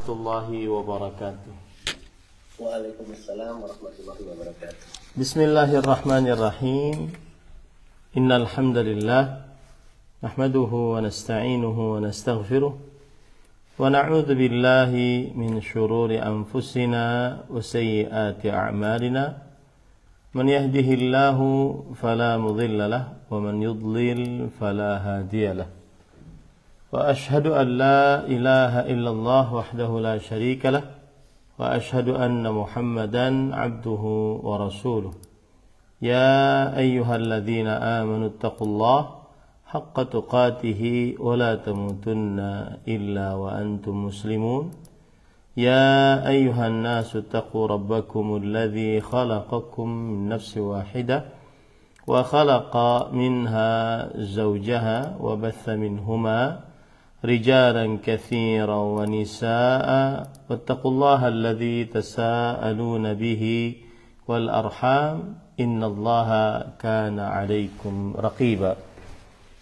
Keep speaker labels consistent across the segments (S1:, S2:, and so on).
S1: Warahmatullahi wabarakatuh.
S2: Waalaikumsalam warahmatullahi wabarakatuh.
S1: Bismillahirrahmanirrahim. Innal hamdalillah nahmaduhu wa nasta'inuhu wa nastaghfiruh wa na'udzu billahi min shururi anfusina wa sayyiati a'malina. Man yahdihillahu fala mudilla lahu wa man yudlil fala hadiya lahu. وأشهد أن لا إله إلا الله وحده لا شريك له وأشهد أن محمدا عبده ورسوله يا أيها الذين آمنوا اتقوا الله حق تقاته ولا تموتن إلا وأنتم مسلمون يا أيها الناس اتقوا ربكم الذي خلقكم من نفس واحدة وخلق منها زوجها وبث منهما رجالا كثيرا ونساء واتقوا الله الذي تساءلون به والأرحام إن الله كان عليكم رقيبا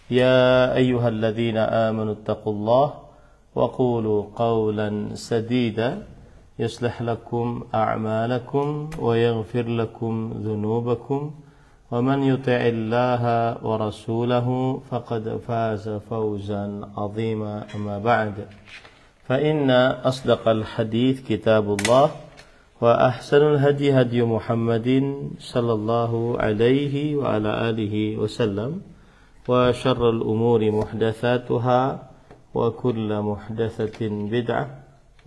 S1: يا أيها الذين آمنوا اتقوا الله وقولوا قولا سديدا يصلح لكم أعمالكم ويغفر لكم ذنوبكم ومن يطع الله ورسوله فقد فاز فوزا عظيما أما بعد فإن أصدق الحديث كتاب الله وأحسن الهدي هدي محمد صلى الله عليه وعلى آله وسلم وشر الأمور محدثاتها وكل محدثة بدعة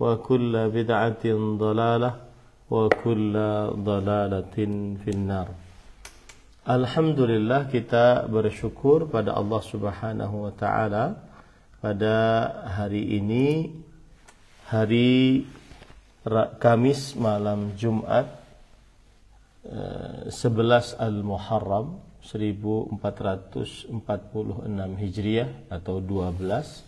S1: وكل بدعة ضلالة وكل ضلالة في النار. Alhamdulillah, kita bersyukur pada Allah Subhanahu wa Ta'ala pada hari ini, hari Kamis malam Jumat 11 Al-Muharram 1446 Hijriah atau 12,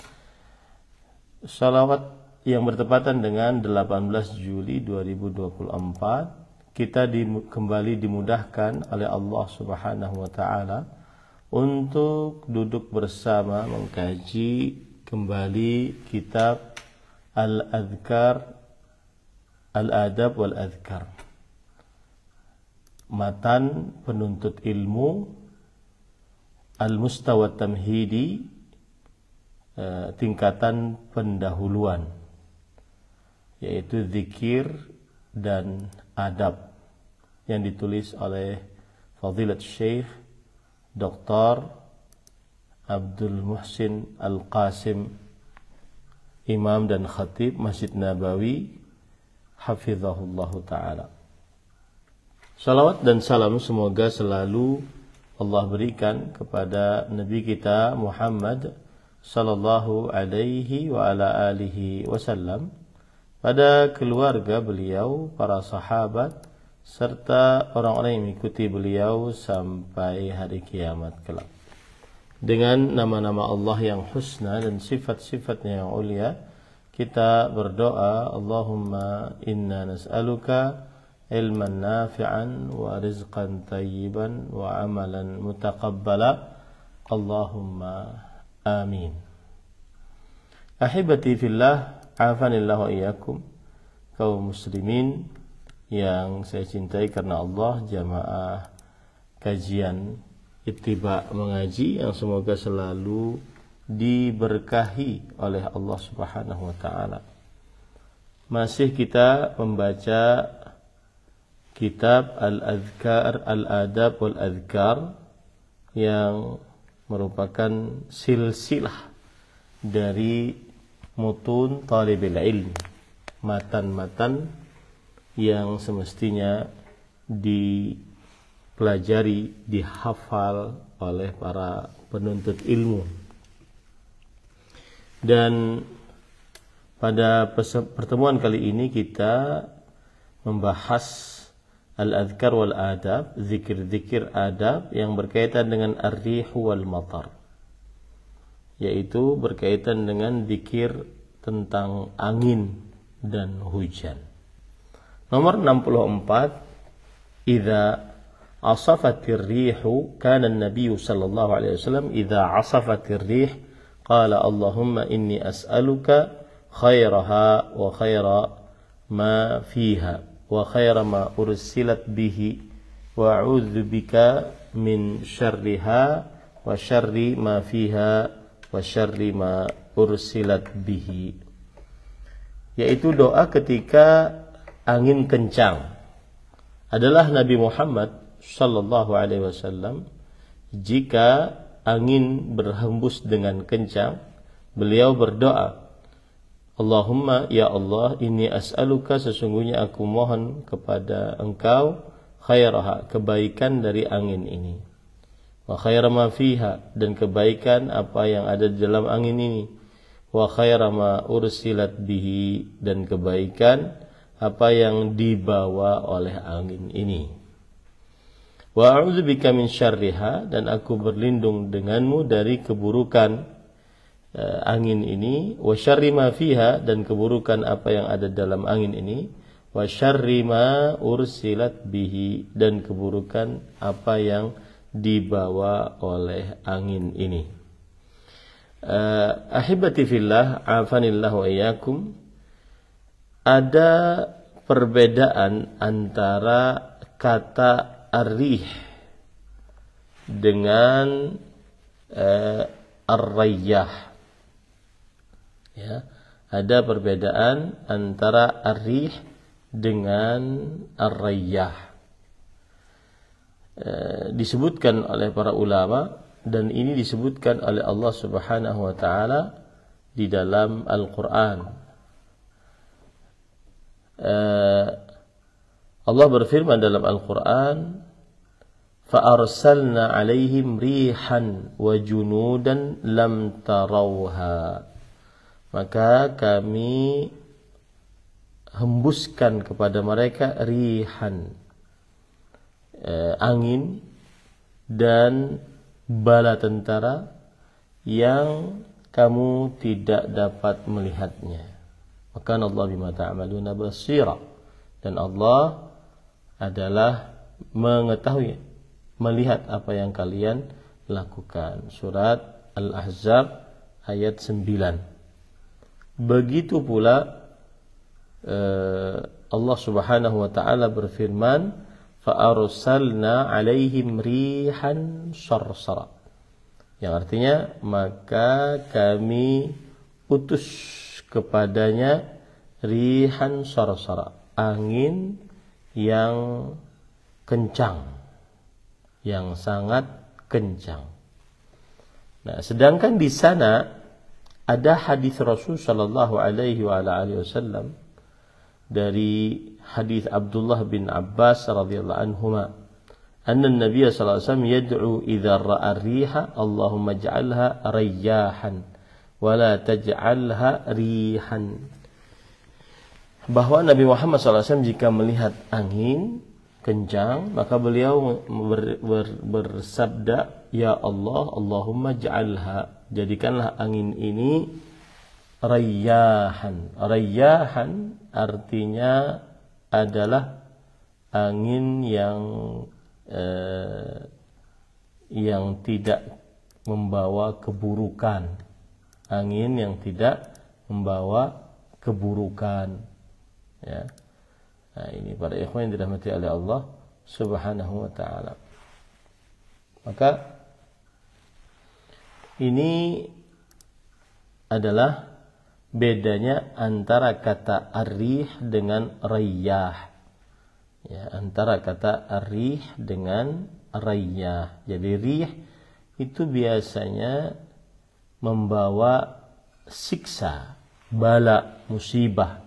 S1: salawat yang bertepatan dengan 18 Juli 2024. Kita kembali dimudahkan oleh Allah Subhanahu wa Ta'ala untuk duduk bersama mengkaji kembali kitab Al-Adhkar, Al-Adab wal-Adhkar, matan penuntut ilmu, Al-Mustawa Tamhidi, tingkatan pendahuluan, yaitu zikir dan adab, yang ditulis oleh Fadilat Syekh Dr. Abdul Muhsin Al-Qasim, Imam dan Khatib Masjid Nabawi, hafizahullah ta'ala. Salawat dan salam semoga selalu Allah berikan kepada Nabi kita Muhammad sallallahu alaihi wa ala alihi wasallam, pada keluarga beliau, para sahabat, serta orang-orang yang mengikuti beliau sampai hari kiamat kelak. Dengan nama-nama Allah yang husna dan sifat-sifatnya yang ulia, kita berdoa, Allahumma inna nas'aluka ilman nafi'an wa rizqan tayyiban wa amalan mutaqabbala, Allahumma amin. Ahibati fillah, afanillahu wa iyyakum, kaum muslimin yang saya cintai karena Allah, jamaah kajian Ittiba mengaji yang semoga selalu diberkahi oleh Allah Subhanahu wa Ta'ala. Masih kita membaca kitab Al-Adhkar, Al-Adab wal-Adhkar, yang merupakan silsilah dari mutun talibil ilmi, matan-matan yang semestinya dipelajari, dihafal oleh para penuntut ilmu. Dan pada pertemuan kali ini kita membahas Al-Adhkar wal-Adab, zikir-zikir adab yang berkaitan dengan ar-rihu wal-matar, yaitu berkaitan dengan zikir tentang angin dan hujan. Nomor 64, idza asafatir rihu kana an-nabiy sallallahu alaihi wasallam idza asafatir rih qala Allahumma inni as'aluka khairaha wa khaira ma fiha wa khaira ma ursilat bihi wa a'udzu bika min syarriha wa syarri ma fiha wa syarri ma ursilat bihi, yaitu doa ketika angin kencang. Adalah Nabi Muhammad sallallahu alaihi wasallam, jika angin berhembus dengan kencang, beliau berdoa, Allahumma ya Allah, inni as'aluka, sesungguhnya aku mohon kepada Engkau, khairaha, kebaikan dari angin ini, wa khaira ma fiha, dan kebaikan apa yang ada di dalam angin ini, wa khaira ma ursilat bihi, dan kebaikan apa yang dibawa oleh angin ini. Wa a'udzubika min syarriha, dan aku berlindung denganmu dari keburukan angin ini, wa syarri ma fiha, dan keburukan apa yang ada dalam angin ini, wa syarri ma ursilat bihi, dan keburukan apa yang dibawa oleh angin ini. Ahibati fillah, afanillah wa iyyakum, ada perbedaan antara kata ar-rih dengan ar-rayyah. Ya, ada perbedaan antara ar-rih dengan ar-rayyah. Disebutkan oleh para ulama, dan ini disebutkan oleh Allah Subhanahu wa taala di dalam Al-Qur'an. Allah berfirman dalam Al-Qur'an, فَأَرْسَلْنَا عَلَيْهِمْ رِيحًا وَجُنُودًا لَمْ تَرَوْهَا, maka kami hembuskan kepada mereka rihan, angin, dan bala tentara yang kamu tidak dapat melihatnya. Maka Allah bima ta'maluna basira, dan Allah adalah mengetahui, melihat apa yang kalian lakukan. Surat Al-Ahzab ayat 9. Begitu pula Allah Subhanahu wa taala berfirman, فَأَرْسَلْنَا عَلَيْهِمْ رِيحًا صَرْصَرًا, yang artinya maka kami utus kepadanya rihan sarsara, angin yang kencang, yang sangat kencang. Nah, sedangkan di sana ada hadis Rasul sallallahu alaihi wasallam dari hadis Abdullah bin Abbas radhiyallahu anhuma, anna Nabi sallallahu alaihi wasallam yad'u idza ra'a ar-riha, Allahumma ij'alha rayyahan wa la taj'alha rihan. Bahwa Nabi Muhammad SAW jika melihat angin kencang, maka beliau bersabda, ya Allah, Allahumma ja'alha, jadikanlah angin ini rayyahan. Rayyahan artinya adalah angin yang tidak membawa keburukan. Angin yang tidak membawa keburukan. Ya. Nah, ini para ikhwan yang dirahmati oleh Allah Subhanahu wa taala. Maka ini adalah bedanya antara kata ar-rih dengan rayyah. Ya, antara kata ar-rih dengan rayyah. Jadi rih itu biasanya membawa siksa, bala, musibah.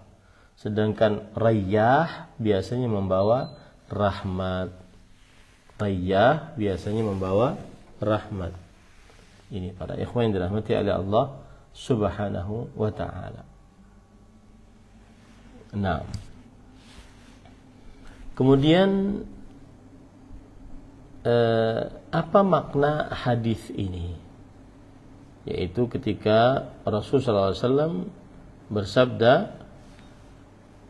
S1: Sedangkan rayyah biasanya membawa rahmat. Rayyah biasanya membawa rahmat. Ini para ikhwan yang dirahmati oleh Allah Subhanahu wa ta'ala. Nah, kemudian apa makna hadis ini? Yaitu ketika Rasulullah SAW bersabda,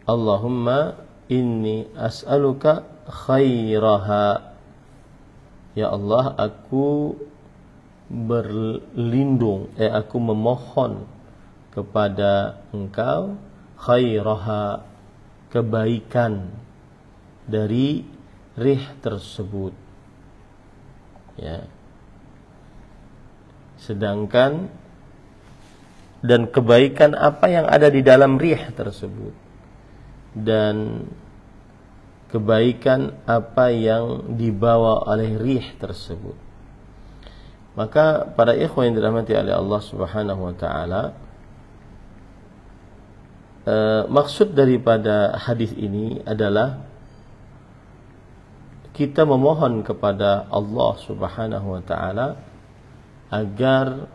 S1: Allahumma inni as'aluka khairaha. Ya Allah, aku berlindung, aku memohon kepada engkau khairaha, kebaikan dari rih tersebut. Ya. Sedangkan dan kebaikan apa yang ada di dalam rih tersebut, dan kebaikan apa yang dibawa oleh rih tersebut. Maka para ikhwan yang dirahmati oleh Allah Subhanahu wa taala, maksud daripada hadis ini adalah kita memohon kepada Allah Subhanahu wa taala agar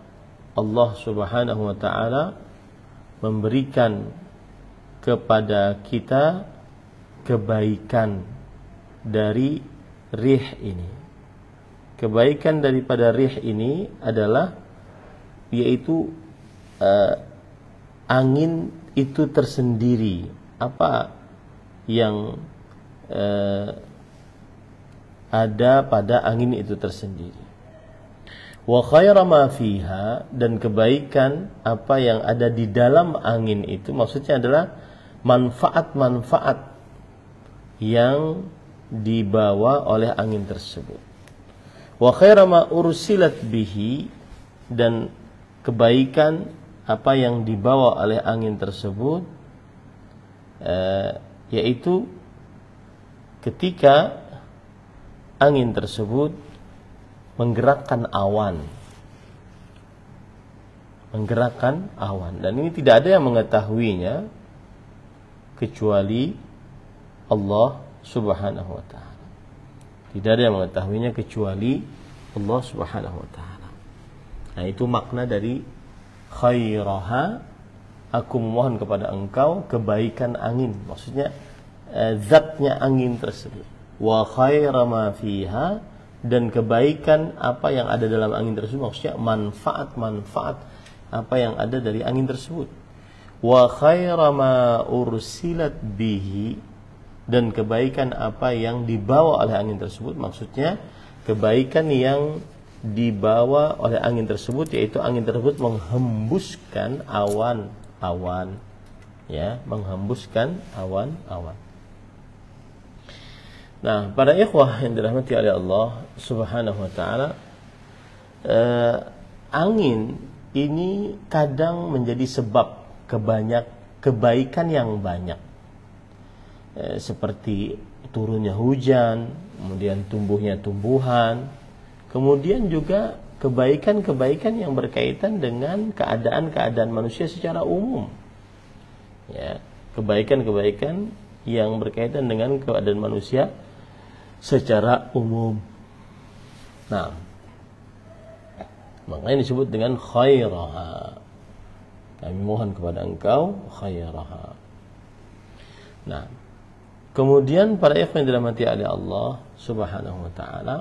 S1: Allah Subhanahu wa taala memberikan kepada kita kebaikan dari rih ini. Kebaikan daripada rih ini adalah yaitu angin itu tersendiri. Apa yang ada pada angin itu tersendiri. Wa khaira ma fiha, dan kebaikan apa yang ada di dalam angin itu, maksudnya adalah manfaat-manfaat yang dibawa oleh angin tersebut. Wa khaira ma ursilat bihi, dan kebaikan apa yang dibawa oleh angin tersebut, yaitu ketika angin tersebut menggerakkan awan, dan ini tidak ada yang mengetahuinya kecuali Allah Subhanahu wa taala. Tidak ada yang mengetahuinya kecuali Allah Subhanahu wa taala. Nah, itu makna dari khairaha, aku memohon kepada engkau kebaikan angin, maksudnya zatnya angin tersebut. Wa khaira ma fiha, dan kebaikan apa yang ada dalam angin tersebut, maksudnya manfaat-manfaat apa yang ada dari angin tersebut. Wa khaira ma ursilat bihi, dan kebaikan apa yang dibawa oleh angin tersebut, maksudnya kebaikan yang dibawa oleh angin tersebut, yaitu angin tersebut menghembuskan awan-awan, ya, menghembuskan awan-awan. Nah, para ikhwah yang dirahmati oleh Allah Subhanahu wa taala, angin ini kadang menjadi sebab kebaikan yang banyak. Seperti turunnya hujan, kemudian tumbuhnya tumbuhan, kemudian juga kebaikan-kebaikan yang berkaitan dengan keadaan-keadaan manusia secara umum. Ya, kebaikan-kebaikan yang berkaitan dengan keadaan manusia secara umum. Nah, makanya disebut dengan khairaha. Kami mohon kepada engkau khairaha. Nah, kemudian para ikhwan yang dirahmati oleh Allah Subhanahu wa taala,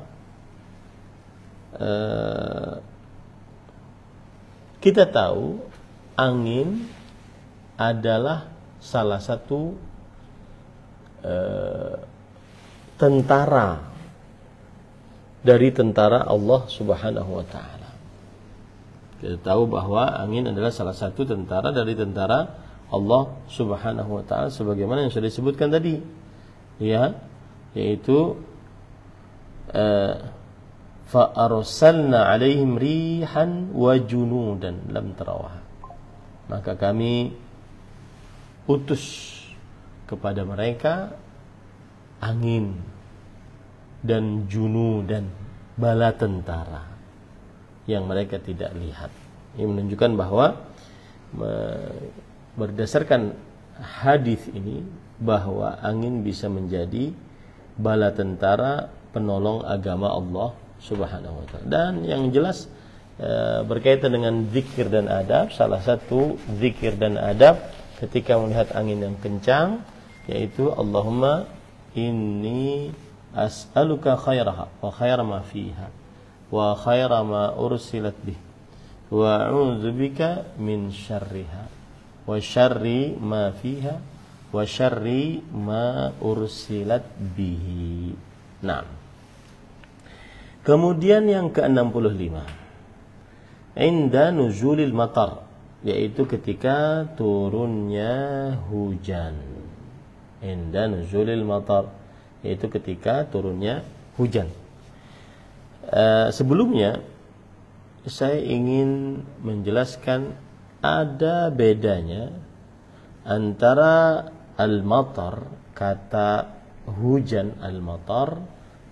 S1: kita tahu angin adalah salah satu tentara dari tentara Allah Subhanahu wa taala. Kita tahu bahwa angin adalah salah satu tentara dari tentara Allah Subhanahu wa taala, sebagaimana yang sudah disebutkan tadi. Ya, yaitu fa arsalna 'alaihim rihan wa junudan lam tarawha. Maka kami utus kepada mereka angin dan junudan, bala tentara yang mereka tidak lihat. Ini menunjukkan bahwa berdasarkan hadis ini bahwa angin bisa menjadi bala tentara penolong agama Allah Subhanahu wa taala. Dan yang jelas berkaitan dengan zikir dan adab, salah satu zikir dan adab ketika melihat angin yang kencang yaitu Allahumma inni as'aluka khairaha wa khaira ma fiha wa khaira ma ursilat bih wa a'udzubika min syarriha wa syarri ma fiha wa syarri ma ursilat bihi. Nah, kemudian yang ke-65, inda nuzulil matar, yaitu ketika turunnya hujan. Inda nuzulil matar, yaitu ketika turunnya hujan. Sebelumnya saya ingin menjelaskan ada bedanya antara al-matar, kata hujan al-matar,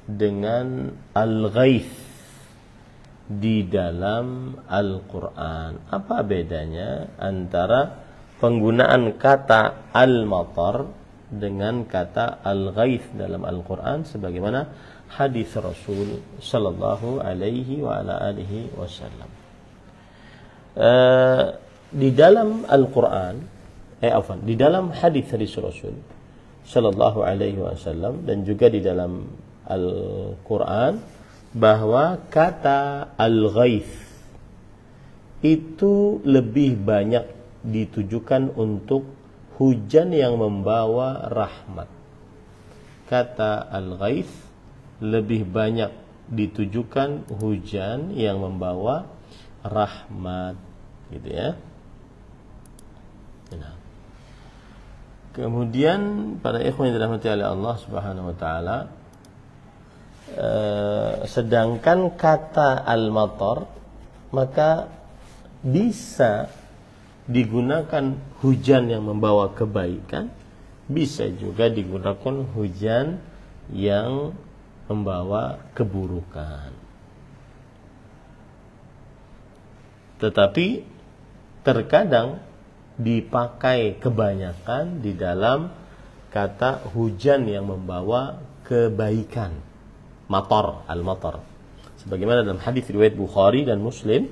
S1: dengan al-ghaith di dalam Al-Quran. Apa bedanya antara penggunaan kata al-matar dengan kata al-ghaith dalam Al-Quran, sebagaimana hadis Rasul sallallahu alaihi wa ala alihi wasallam. Di dalam Al-Quran, di dalam hadis Rasul sallallahu alaihi wasallam dan juga di dalam Al-Quran, bahwa kata al-ghaith itu lebih banyak ditujukan untuk hujan yang membawa rahmat. Kata al-ghaith lebih banyak ditujukan hujan yang membawa rahmat, gitu ya. Nah. Kemudian para ikhwan yang dirahmati oleh Allah Subhanahu wa taala, sedangkan kata al-matar maka bisa digunakan hujan yang membawa kebaikan, bisa juga digunakan hujan yang membawa keburukan. Tetapi terkadang dipakai kebanyakan di dalam kata hujan yang membawa kebaikan, matar, al-matar. Sebagaimana dalam hadis riwayat Bukhari dan Muslim,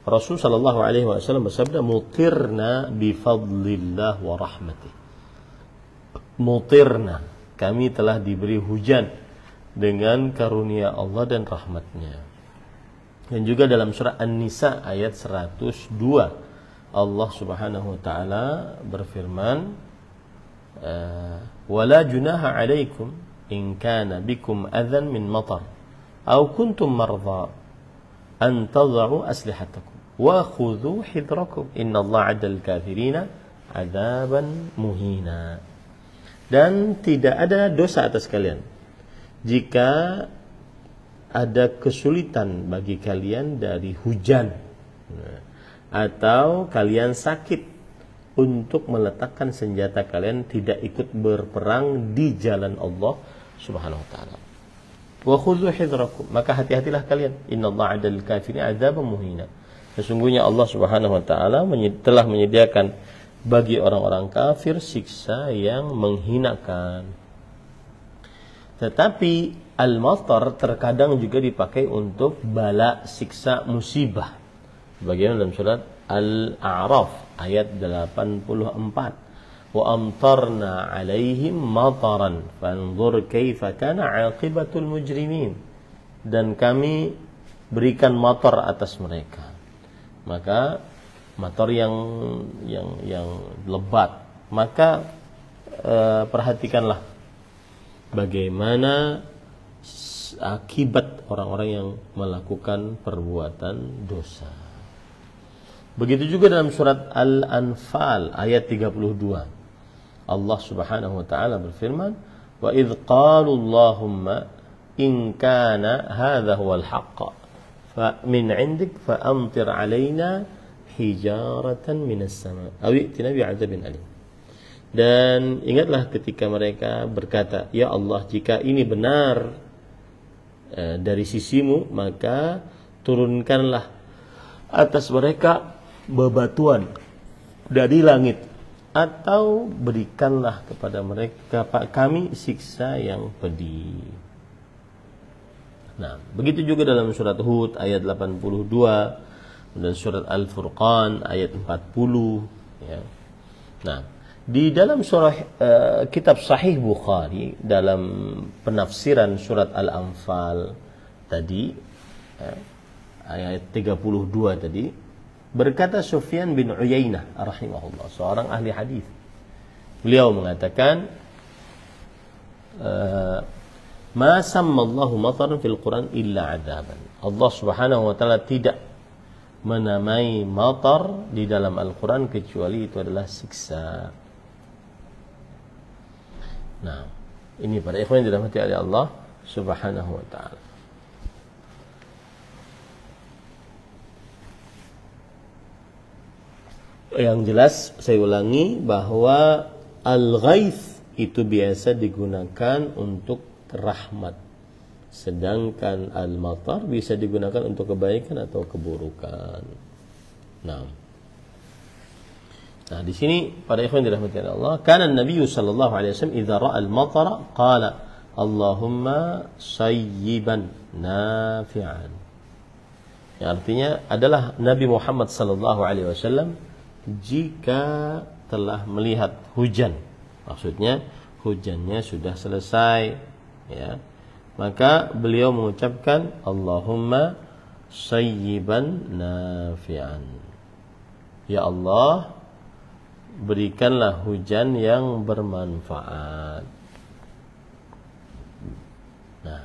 S1: Rasul sallallahu alaihi wasallam bersabda, "Mutirna bi fadlillah wa rahmatih." Mutirna, kami telah diberi hujan dengan karunia Allah dan rahmatnya. Dan juga dalam surah An-Nisa ayat 102, Allah Subhanahu wa taala berfirman, "Wala junaha 'alaikum in kana bikum adhan min matar aw kuntum marza an tad'u aslihatakum wa khudhu hidrakum innallaha 'adal kafirina 'adzaban muhina." Dan tidak ada dosa atas kalian jika ada kesulitan bagi kalian dari hujan, atau kalian sakit untuk meletakkan senjata kalian, tidak ikut berperang di jalan Allah Subhanahu wa taala. Wa khudhu hidrakum, maka hati-hatilah kalian, innallaha 'adal kafirin 'adzaban muhina. Sesungguhnya Allah Subhanahu wa taala telah menyediakan bagi orang-orang kafir siksa yang menghinakan. Tetapi al-matar terkadang juga dipakai untuk bala, siksa, musibah. Bagaimana dalam surat Al-A'raf ayat 84. Wa amtarna 'alaihim mataran fanzur kaifa kana 'aqibatul mujrimin. Dan kami berikan matar atas mereka. Maka matar yang lebat. Maka perhatikanlah bagaimana akibat orang-orang yang melakukan perbuatan dosa. Begitu juga dalam surat Al-Anfal ayat 32. Allah Subhanahu wa taala berfirman, "Wa idz qalu Allahumma in kana hadha huwal haqq fa min 'indik fa amtir 'alaina hijaratan minas sama' aw i'tina bi'adzabin alim." Dan ingatlah ketika mereka berkata, "Ya Allah, jika ini benar dari sisimu, maka turunkanlah atas mereka bebatuan dari langit, atau berikanlah kepada mereka kami siksa yang pedih." Nah, begitu juga dalam surat Hud ayat 82 dan surat Al-Furqan ayat 40, ya. Nah, di dalam surah kitab Sahih Bukhari dalam penafsiran surat Al-Anfal tadi, ayat 32 tadi, berkata Sufyan bin Uyainah rahimahullah, seorang ahli hadis. Beliau mengatakan, "Ma sammallahu mataran fil Quran illa 'adzaban." Allah Subhanahu wa taala tidak menamai matar di dalam Al-Quran kecuali itu adalah siksa. Nah, ini para ikhwan yang dirahmati oleh Allah Subhanahu wa ta'ala. Yang jelas saya ulangi bahwa al-ghaith itu biasa digunakan untuk rahmat, sedangkan al-matar bisa digunakan untuk kebaikan atau keburukan. Nah, di sini pada ikhwan dirahmati Allah, kana Nabi sallallahu alaihi wasallam idza ra'a al-matara qala Allahumma sayyiban nafi'an. Yang artinya adalah Nabi Muhammad sallallahu alaihi wasallam jika telah melihat hujan, maksudnya hujannya sudah selesai, ya, maka beliau mengucapkan Allahumma sayyiban nafi'an. Ya Allah, berikanlah hujan yang bermanfaat. Nah,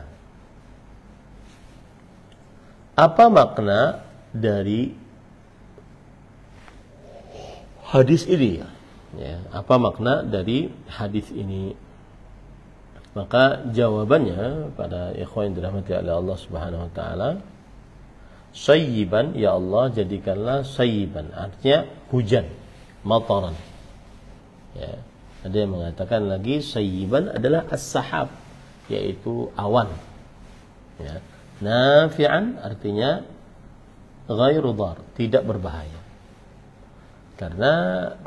S1: apa makna dari hadis ini? Ya, apa makna dari hadis ini? Maka jawabannya pada ikhwan yang dirahmati oleh Allah Subhanahu wa taala, sayyiban, ya Allah jadikanlah sayyiban, artinya hujan, mataran. Ya, ada yang mengatakan lagi sayyiban adalah as-sahab, yaitu awan. Ya, nafi'an artinya ghairu dhar, tidak berbahaya. Karena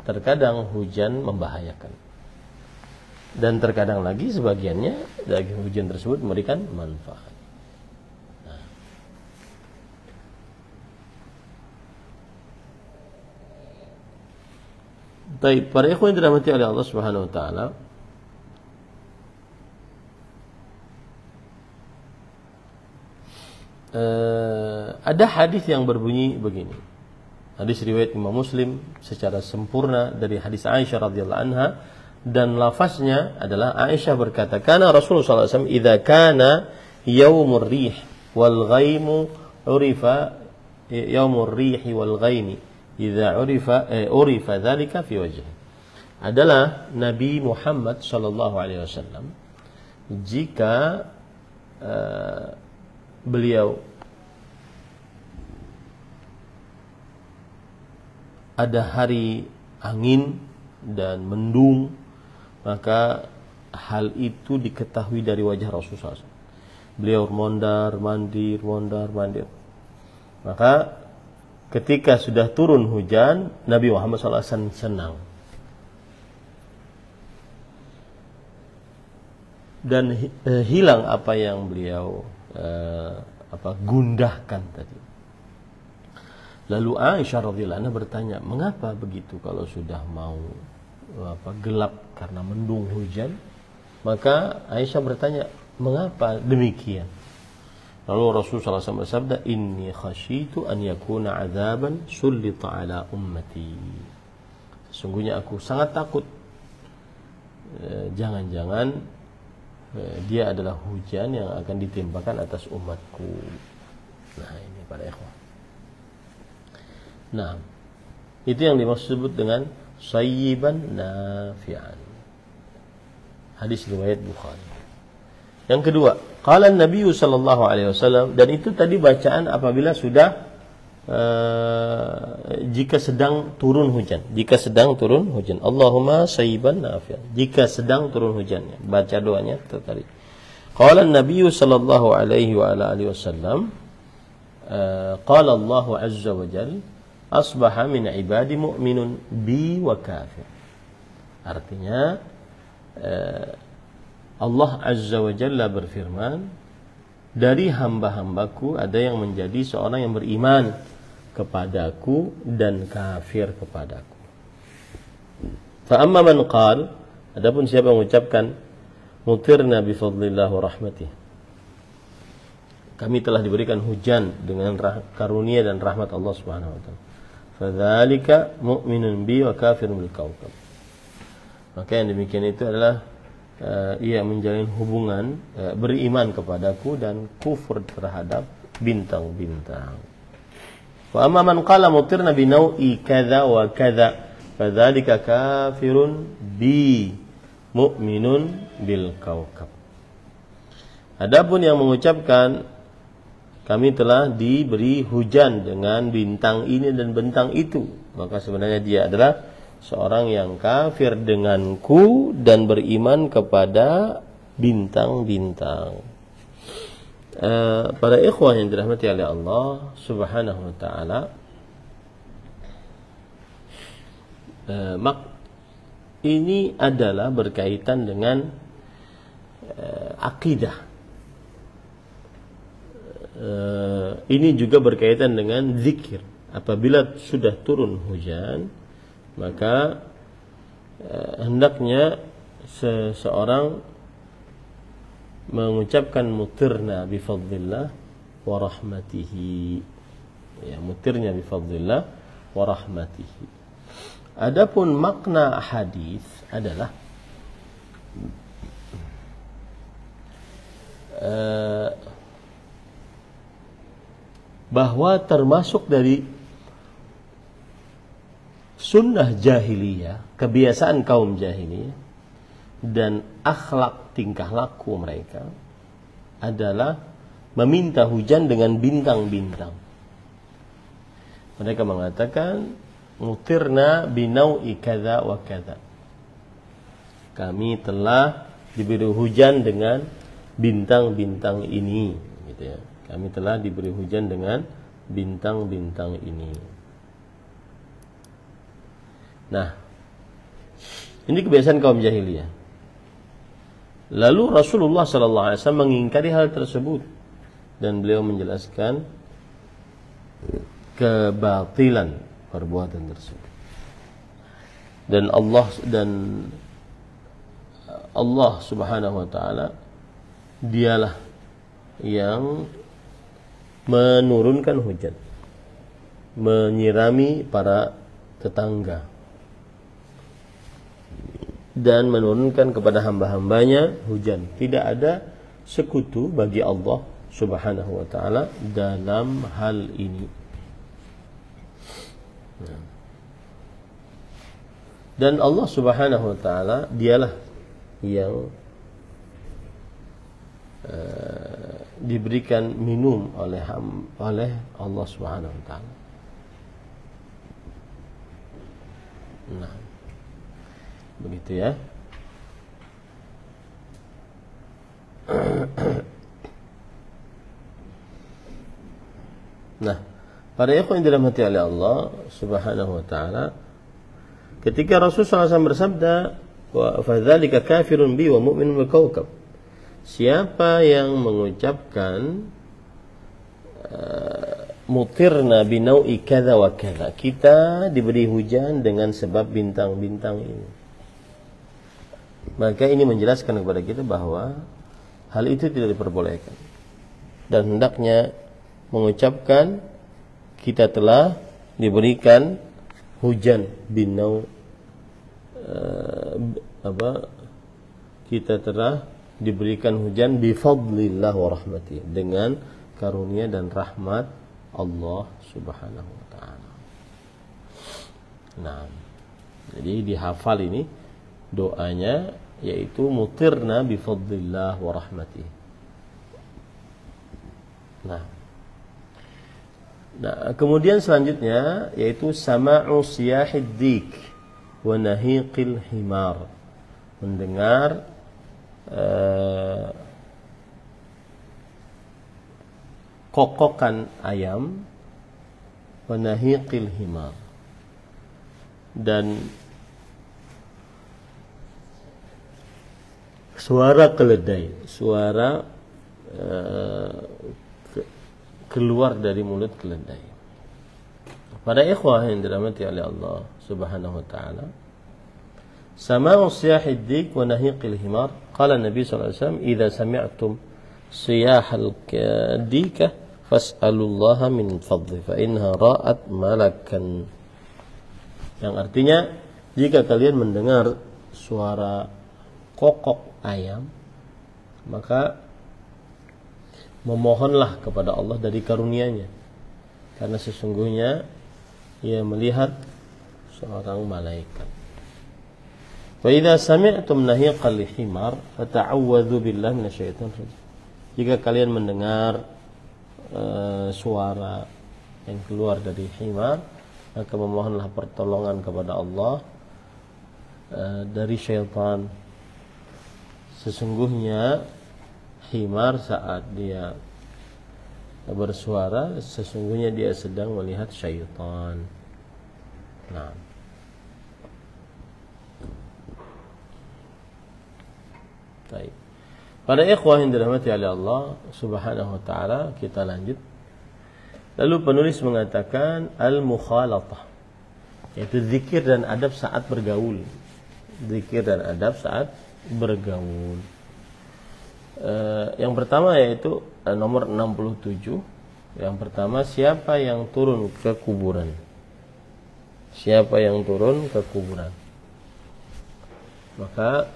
S1: terkadang hujan membahayakan, dan terkadang lagi sebagiannya dari hujan tersebut memberikan manfaat. Nah, baik, para ikhwan yang dirahmati oleh Allah Subhanahu wa taala, ada hadis yang berbunyi begini. Hadis riwayat Imam Muslim secara sempurna dari hadis Aisyah radhiyallahu anha, dan lafaznya adalah Aisyah berkata, kana Rasulullah SAW idza kana yaumur rih wal ghaimu urifa yaumur rih wal ghaimi idza urifa dzalika fi wajhi. Adalah Nabi Muhammad sallallahu alaihi wasallam jika beliau ada hari angin dan mendung, maka hal itu diketahui dari wajah Rasulullah SAW. Beliau mondar-mandir. Maka ketika sudah turun hujan, Nabi Muhammad SAW senang. Dan hilang apa yang beliau gundahkan tadi. Lalu Aisyah radhiyallahu anha bertanya, mengapa begitu kalau sudah mau gelap karena mendung hujan? Maka Aisyah bertanya, mengapa demikian? Lalu Rasulullah SAW bersabda, inni khasyitu an yakuna azaban sullita ala ummati. Sesungguhnya aku sangat takut, jangan-jangan dia adalah hujan yang akan ditimpakan atas umatku. Nah, ini para ikhwan. Nah, itu yang dimaksud dengan sayyiban nafi'an. Hadis riwayat Bukhari. Yang kedua, qala Nabi sallallahu alaihi wasallam, dan itu tadi bacaan apabila sudah jika sedang turun hujan. Jika sedang turun hujan, Allahumma sayyiban nafi'an. Jika sedang turun hujannya, baca doanya tadi. Qala Nabi sallallahu alaihi wa alihi wasallam, qala Allah azza wa jalla, asbaha min ibadi mu'minun bi wa kafir. Artinya Allah azza wa jalla berfirman, dari hamba-hambaku ada yang menjadi seorang yang beriman kepadaku dan kafir kepadaku. Fa amma man qala, adapun siapa yang mengucapkan mutirna bi fadlillah wa rahmatih, kami telah diberikan hujan dengan karunia dan rahmat Allah Subhanahu wa taala, fadzalika mu'minun bi wa kafirun bil kawkab. Maka yang demikian itu adalah ia menjalin hubungan, beriman kepadaku dan kufur terhadap bintang-bintang. Wa amma man qala mutirna bi nau'i kadza wa kadza fadzalika kafirun bi mu'minun bil kaukab. Adapun yang mengucapkan kami telah diberi hujan dengan bintang ini dan bintang itu, maka sebenarnya dia adalah seorang yang kafir denganku dan beriman kepada bintang-bintang. Para ikhwah yang dirahmati oleh Allah Subhanahu wa taala, ini adalah berkaitan dengan akidah. Ini juga berkaitan dengan zikir. Apabila sudah turun hujan, maka hendaknya seseorang mengucapkan mutirna bi fadlillah wa rahmatihi. Ya, mutirnya bi fadlillah wa rahmatihi. Adapun makna hadis adalah bahwa termasuk dari sunnah jahiliyah, kebiasaan kaum jahiliyah dan akhlak tingkah laku mereka adalah meminta hujan dengan bintang-bintang. Mereka mengatakan mutirna binau'i kadza wa kadza. Kami telah diberi hujan dengan bintang-bintang ini, gitu ya. Kami telah diberi hujan dengan bintang-bintang ini. Nah, ini kebiasaan kaum jahiliyah. Lalu Rasulullah SAW mengingkari hal tersebut dan beliau menjelaskan kebatilan perbuatan tersebut. Dan Allah Subhanahu wa taala dialah yang menurunkan hujan, menyirami para tetangga, dan menurunkan kepada hamba-hambanya hujan. Tidak ada sekutu bagi Allah Subhanahu wa taala dalam hal ini. Dan Allah Subhanahu wa taala dialah yang diberikan minum oleh Allah Subhanahu wa taala. Nah, begitu ya. Nah, para ikhwan yang dirahmati oleh Allah Subhanahu wa taala, ketika Rasulullah SAW bersabda, "Wa fadzalika kafirun bi wa mu'minun bil kaukab." Siapa yang mengucapkan mutirna binau'i kadza wa kadza, kita diberi hujan dengan sebab bintang-bintang ini, maka ini menjelaskan kepada kita bahwa hal itu tidak diperbolehkan dan hendaknya mengucapkan kita telah diberikan hujan binau kita telah diberikan hujan bi fadlillah wa rahmatih, dengan karunia dan rahmat Allah Subhanahu wa taala. Nah, jadi dihafal ini doanya, yaitu mutirna bi fadlillah wa rahmatih. Nah, kemudian selanjutnya yaitu sama'u siyahid dik wa nahiqil himar, mendengar kokokan ayam, wa nahiqil himar, dan suara keledai, suara keluar dari mulut keledai. Para ikhwah yang dirahmati oleh Allah Subhanahu wa taala, sama'u siyahid dik wa nahiqil himar, qala Nabi sallallahu alaihi wasallam, idza sami'tum siyahal dika fas'alullaha min fadli fa innaha ra'at malakan. Yang artinya, jika kalian mendengar suara kokok ayam, maka memohonlah kepada Allah dari karunia-Nya. karena sesungguhnya ia melihat seorang malaikat. Wa idza sami'tum nahiqal himar fata'awwadzu billahi minasyaitonir rajim. Jika kalian mendengar suara yang keluar dari himar, maka memohonlah pertolongan kepada Allah dari syaitan. Sesungguhnya himar saat dia bersuara, sesungguhnya dia sedang melihat syaitan. Nah, baik. Pada ikhwah yang dirahmati oleh Allah Subhanahu wa taala, kita lanjut. Lalu penulis mengatakan al-mukhalatah, yaitu zikir dan adab saat bergaul. Zikir dan adab saat bergaul. Yang pertama yaitu nomor 67. Yang pertama, siapa yang turun ke kuburan? Siapa yang turun ke kuburan? Maka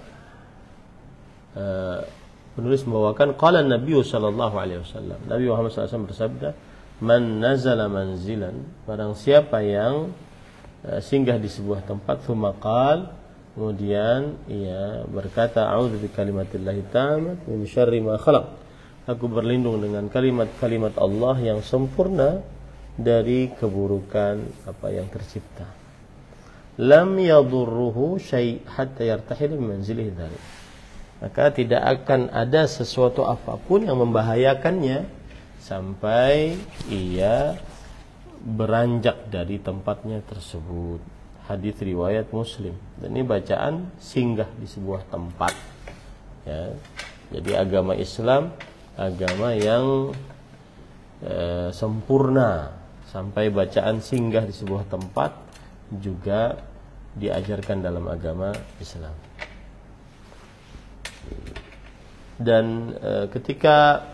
S1: penulis membawakan qala Nabi sallallahu alaihi wasallam. Nabi Muhammad SAW bersabda, "Man nazala manzilan," barang siapa yang singgah di sebuah tempat, tsumma qala, kemudian ia berkata, a'udzu bikalimatillahi tammat min syarri ma khalaq. Aku berlindung dengan kalimat-kalimat Allah yang sempurna dari keburukan apa yang tercipta. Lam yadurruhu syai' hatta yartahil min manzilihi dzalik. Maka tidak akan ada sesuatu apapun yang membahayakannya sampai ia beranjak dari tempatnya tersebut. Hadis riwayat Muslim. Dan ini bacaan singgah di sebuah tempat. Ya. Jadi agama Islam agama yang sempurna, sampai bacaan singgah di sebuah tempat juga diajarkan dalam agama Islam. Dan ketika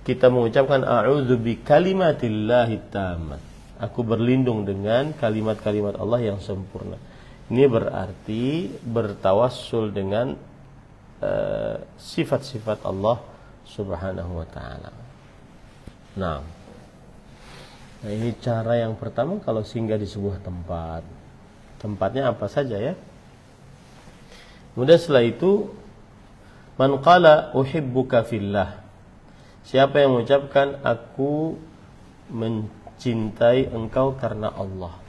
S1: kita mengucapkan a'udzu bikalimatillahi tammat, aku berlindung dengan kalimat-kalimat Allah yang sempurna, ini berarti bertawassul dengan sifat-sifat Allah Subhanahu wa ta'ala. Nah, ini cara yang pertama kalau singgah di sebuah tempat. Tempatnya apa saja ya? Kemudian setelah itu, man qala uhibbuka fillah, siapa yang mengucapkan aku mencintai engkau karena Allah.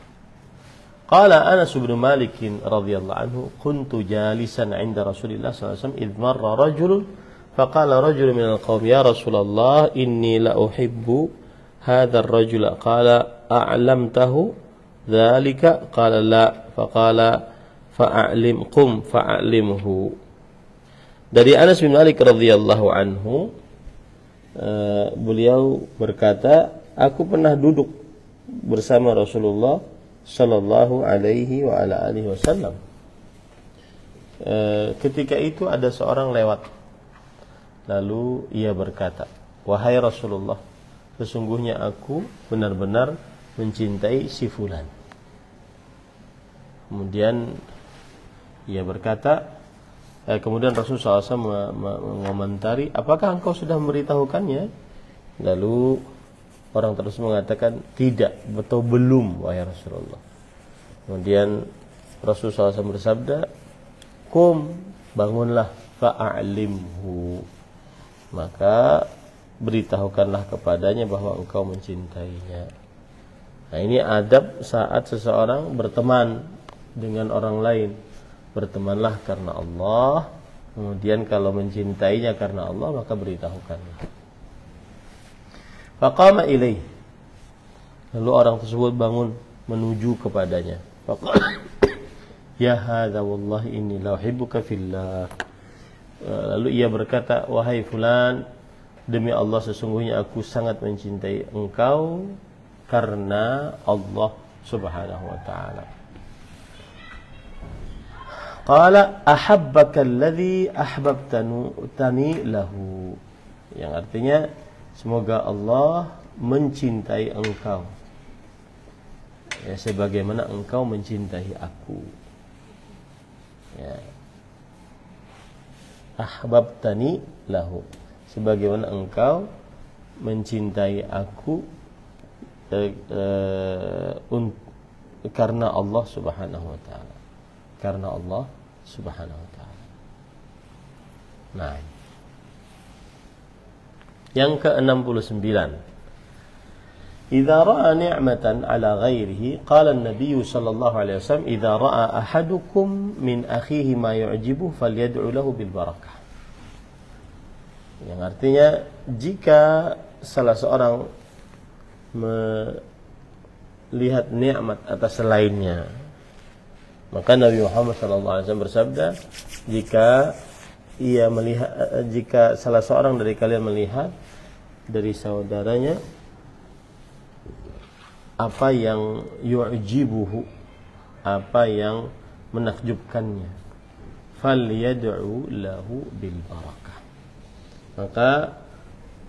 S1: Qala Anas bin Malik radhiyallahu anhu, kuntu jalisan 'inda Rasulillah sallallahu alaihi wasallam idh marra rajulun faqala rajulun minal qaum ya Rasulullah inni la uhibbu hadzal rajula, qala a'lamtahu dzalika, qala la, faqala fa'alimkum fa'alimhu. Dari Anas bin Malik radhiyallahu anhu, beliau berkata, aku pernah duduk bersama Rasulullah sallallahu alaihi wa ala alihi wasallam. Ketika itu ada seorang lewat, lalu ia berkata, wahai Rasulullah, sesungguhnya aku benar-benar mencintai si fulan. Kemudian ia berkata, kemudian Rasulullah SAW mengomentari, apakah engkau sudah memberitahukannya? Lalu orang tersebut mengatakan, tidak, betul belum wahai Rasulullah. Kemudian Rasulullah SAW bersabda, kum, bangunlah, fa'alimhu, maka beritahukanlah kepadanya bahwa engkau mencintainya. Nah, ini adab saat seseorang berteman dengan orang lain. Bertemanlah karena Allah, kemudian kalau mencintainya karena Allah, maka beritahukanlah. Faqama ilaih, lalu orang tersebut bangun menuju kepadanya. Faqala, ya hadza wallahi inni la uhibbuka fillah. Lalu ia berkata, wahai fulan, demi Allah sesungguhnya aku sangat mencintai engkau karena Allah Subhanahu wa ta'ala. Qala ahabbaka alladhi ahbabtani lahu, yang artinya semoga Allah mencintai engkau ya sebagaimana engkau mencintai aku. Ya. Ahbabtani lahu, sebagaimana engkau mencintai aku karena Allah Subhanahu wa taala. Karena Allah Subhanahu wa taala. Nah. Yang ke-69. Idza ra'a ni'matan 'ala ghairihi qala an-nabiy sallallahu alaihi wasallam idza ra'a ahadukum min akhihi ma yu'jibuhu falyad'u lahu bil barakah. Yang artinya jika salah seorang melihat nikmat atas lainnya, maka Nabi Muhammad SAW bersabda, jika salah seorang dari kalian melihat dari saudaranya apa yang yu'jibuhu, apa yang menakjubkannya, falyad'u lahu bil barakah, maka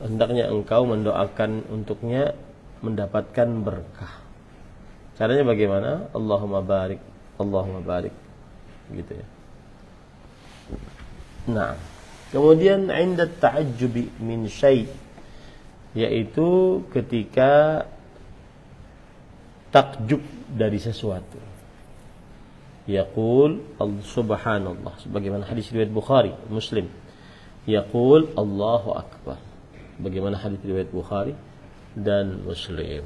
S1: hendaknya engkau mendoakan untuknya mendapatkan berkah. Caranya bagaimana? Allahumma barik, Allahumma barik, gitu ya. Nah, kemudian 'inda ta'ajjubi min syai', yaitu ketika takjub dari sesuatu. Yaqul subhanallah, sebagaimana hadis riwayat Bukhari, Muslim. Yaqul Allahu akbar, bagaimana hadis riwayat Bukhari dan Muslim.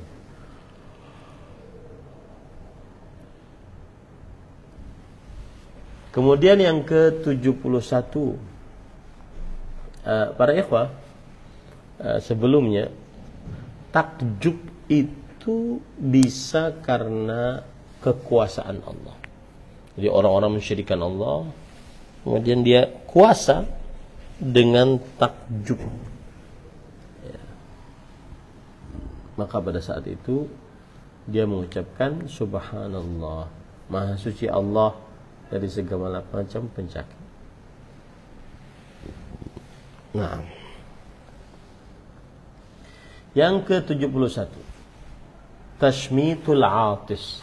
S1: Kemudian yang ke-71, para ikhwah, sebelumnya takjub itu bisa karena kekuasaan Allah. Jadi orang-orang mensyirikan Allah, kemudian dia kuasa dengan takjub, ya. Maka pada saat itu dia mengucapkan subhanallah, maha suci Allah dari segala macam penyakit. Nah, yang ke-71, tashmitul atis,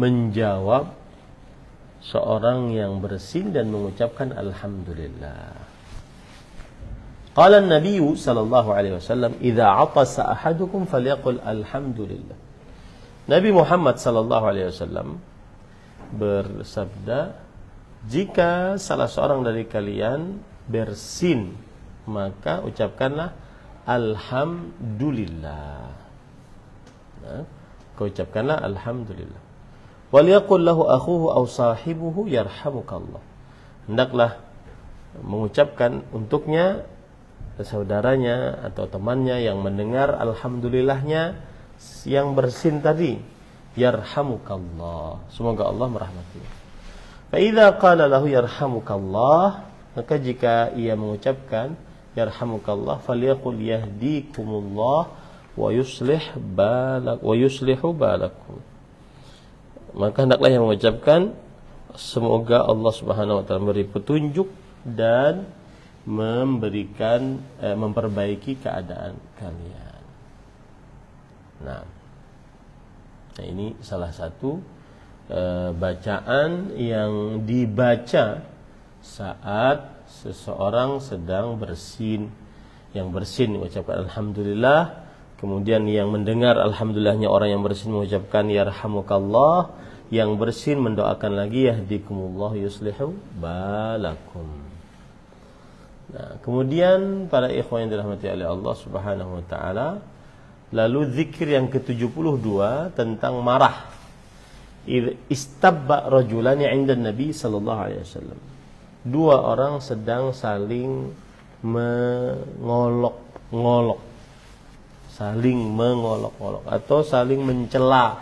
S1: menjawab seorang yang bersin dan mengucapkan alhamdulillah. Qala an-nabiy sallallahu alaihi wasallam, "Idza 'atasa ahadukum falyaqul alhamdulillah." Nabi Muhammad sallallahu alaihi wasallam bersabda, jika salah seorang dari kalian bersin, maka ucapkanlah alhamdulillah. Nah, kau ucapkanlah alhamdulillah. Waliyaqul lahu akhuhu aw sahibuhu yarhamukallah. Hendaklah mengucapkan untuknya saudaranya atau temannya yang mendengar alhamdulillahnya yang bersin tadi, yarhamukallah, semoga Allah merahmatinya. Fa idza qala lahu yarhamukallah, maka jika ia mengucapkan yarhamukallah, falyaqul yahdikumullah wa yuslihu balakum, maka hendaklah yang mengucapkan semoga Allah Subhanahu wa taala memberi petunjuk dan memperbaiki keadaan kalian. Nah, ini salah satu bacaan yang dibaca saat seseorang sedang bersin. Yang bersin mengucapkan alhamdulillah, kemudian yang mendengar alhamdulillahnya orang yang bersin mengucapkan yarhamukallah, yang bersin mendoakan lagi yahdikumullah yuslihu balakum. Nah, kemudian para ikhwan yang dirahmati oleh Allah Subhanahu wa taala, lalu zikir yang ke-72 tentang marah. Istabba rajulani 'inda Nabi sallallahu alaihi wasallam. Dua orang sedang saling mengolok-ngolok, atau saling mencela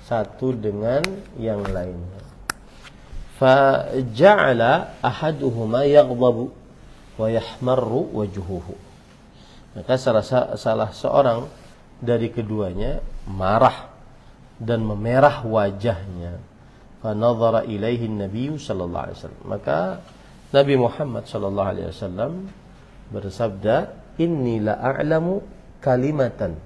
S1: satu dengan yang lainnya. Fa ja'ala ahaduhuma yaghdabu wa yahmarru wajhuhu. Maka salah seorang dari keduanya marah dan memerah wajahnya. Fa nadhara ilaihi an-nabiy sallallahu alaihi wasallam. Maka Nabi Muhammad sallallahu alaihi wasallam bersabda, "Inni la a'lamu kalimatan."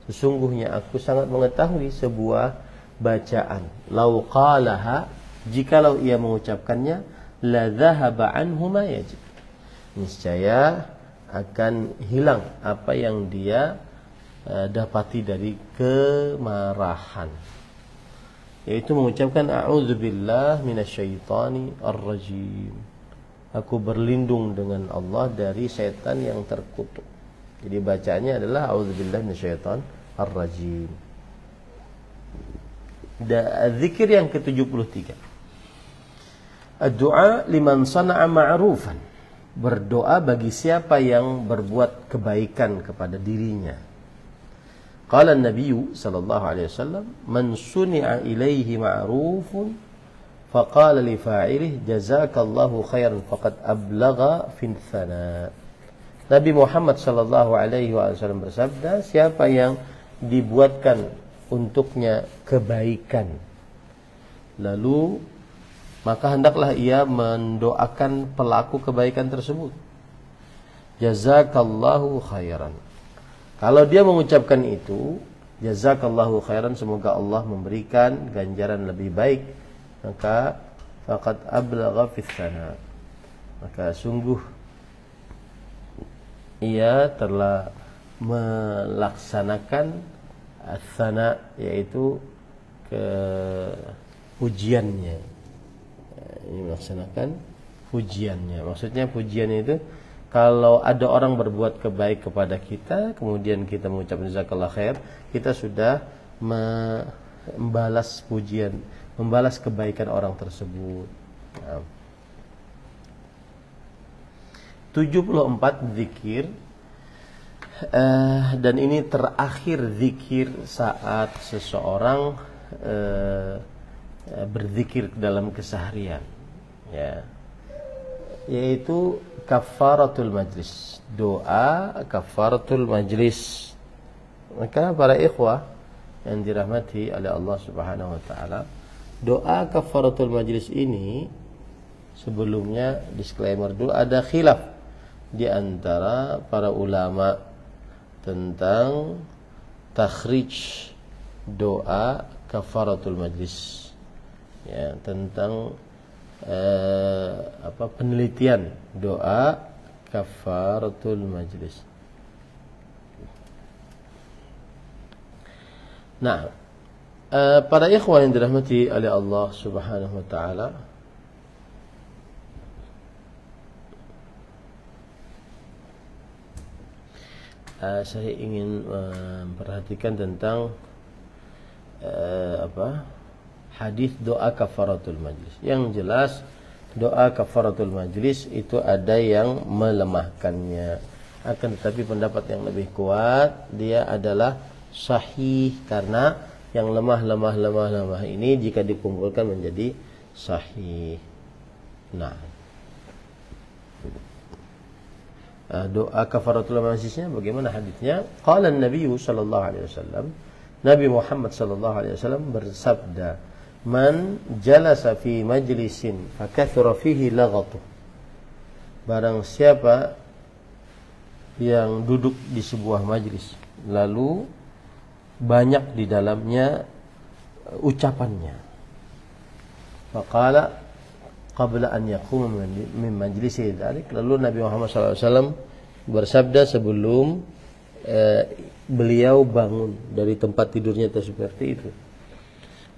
S1: Sesungguhnya aku sangat mengetahui sebuah bacaan. Lau qalaha, jikalau ia mengucapkannya, la dhahaba anhu ma yajib. Niscaya akan hilang apa yang dia dapati dari kemarahan, yaitu mengucapkan a'udzubillah minasyaitani ar-rajim. Aku berlindung dengan Allah dari setan yang terkutuk. Jadi bacaannya adalah a'udzubillah minasyaitan ar-rajim. Zikir yang ke-73. Ad-du'a liman sana'a ma'rufan. Berdoa bagi siapa yang berbuat kebaikan kepada dirinya. Qala an-nabiy sallallahu alaihi wasallam, "Man suni'a ilaihi ma'rufun faqala li fa'ilih jazakallahu khairan faqad ablagha fin thana." Nabi Muhammad sallallahu alaihi wasallam bersabda, siapa yang dibuatkan untuknya kebaikan, lalu maka hendaklah ia mendoakan pelaku kebaikan tersebut, jazakallahu khairan. Kalau dia mengucapkan itu, jazakallahu khairan, semoga Allah memberikan ganjaran lebih baik, maka faqad ablagha fis sana, maka sungguh ia telah melaksanakan as-sana, yaitu pujiannya. Ini melaksanakan pujiannya. Maksudnya pujian itu kalau ada orang berbuat kebaik kepada kita, kemudian kita mengucapkan jazakallah khair, kita sudah membalas pujian, membalas kebaikan orang tersebut. 74 zikir. Dan ini terakhir zikir saat seseorang berzikir dalam keseharian, ya, yaitu kafaratul majlis, doa kafaratul majlis. Maka para ikhwah yang dirahmati oleh Allah Subhanahu wa taala, doa kafaratul majlis ini sebelumnya disclaimer dulu, ada khilaf di antara para ulama tentang takhrij doa kafaratul majlis, ya, tentang penelitian doa kafaratul majlis. Nah, para ikhwan yang dirahmati oleh Allah Subhanahu wa taala, saya ingin memperhatikan tentang hadis doa kafaratul majlis. Yang jelas doa kafaratul majlis itu ada yang melemahkannya. Akan tetapi pendapat yang lebih kuat dia adalah sahih, karena yang lemah ini jika dikumpulkan menjadi sahih. Nah, doa kafaratul majlisnya bagaimana hadisnya? Qala an-nabiy sallallahu alaihi wasallam, Nabi Muhammad sallallahu alaihi wasallam bersabda, "Man jalasa fi majlisin fakathura fihi laghatuh." Barang siapa yang duduk di sebuah majlis lalu banyak di dalamnya ucapannya. Faqala qabla an yaquma min majlisi dzalik, lalu Nabi Muhammad SAW bersabda sebelum beliau bangun dari tempat tidurnya seperti itu.